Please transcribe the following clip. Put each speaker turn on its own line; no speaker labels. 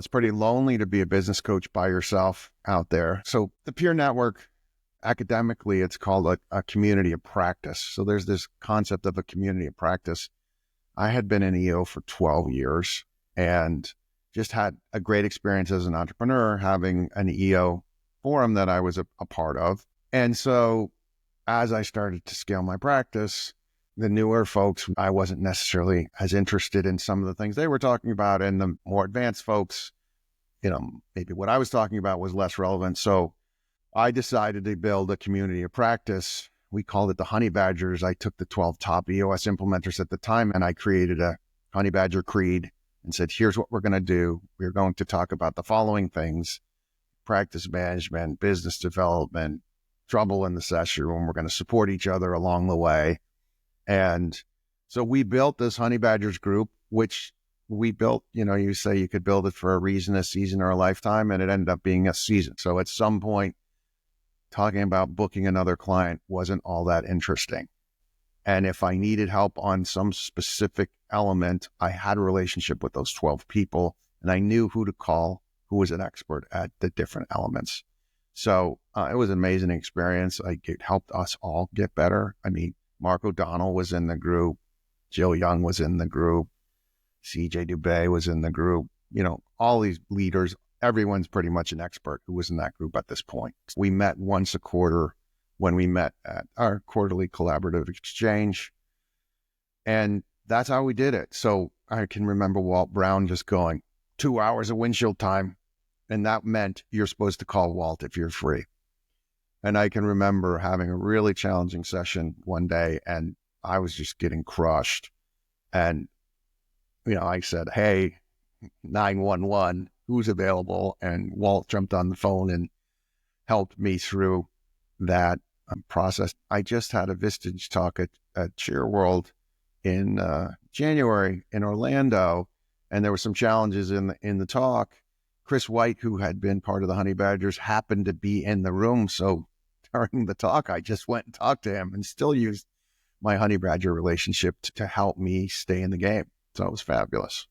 It's pretty lonely to be a business coach by yourself out there. So the peer network, academically, it's called a community of practice. So there's this concept of a community of practice. I had been an EO for 12 years and just had a great experience as an entrepreneur having an EO forum that I was a part of. And so as I started to scale my practice, the newer folks, I wasn't necessarily as interested in some of the things they were talking about. And the more advanced folks, maybe what I was talking about was less relevant. So I decided to build a community of practice. We called it the Honeybadgers. I took the 12 top EOS implementers at the time and I created a Honeybadger creed and said, here's what we're going to do. We're going to talk about the following things: practice management, business development, trouble in the session room. We're going to support each other along the way. And so we built this Honeybadgers group, which we built, you say you could build it for a reason, a season, or a lifetime, and it ended up being a season. So at some point, talking about booking another client wasn't all that interesting. And if I needed help on some specific element, I had a relationship with those 12 people and I knew who to call, who was an expert at the different elements. So it was an amazing experience. It helped us all get better. I mean, Mark O'Donnell was in the group. Jill Young was in the group. CJ Dubé was in the group. All these leaders, everyone's pretty much an expert who was in that group at this point. We met once a quarter when we met at our quarterly collaborative exchange. And that's how we did it. So I can remember Walt Brown just going, 2 hours of windshield time. And that meant you're supposed to call Walt if you're free. And I can remember having a really challenging session one day and I was just getting crushed. And, I said, hey, 911, who's available? And Walt jumped on the phone and helped me through that process. I just had a Vistage talk at Cheer World in January in Orlando, and there were some challenges in the talk. Chris White, who had been part of the Honeybadgers, happened to be in the room. So during the talk, I just went and talked to him and still used my Honeybadger relationship to help me stay in the game. So it was fabulous.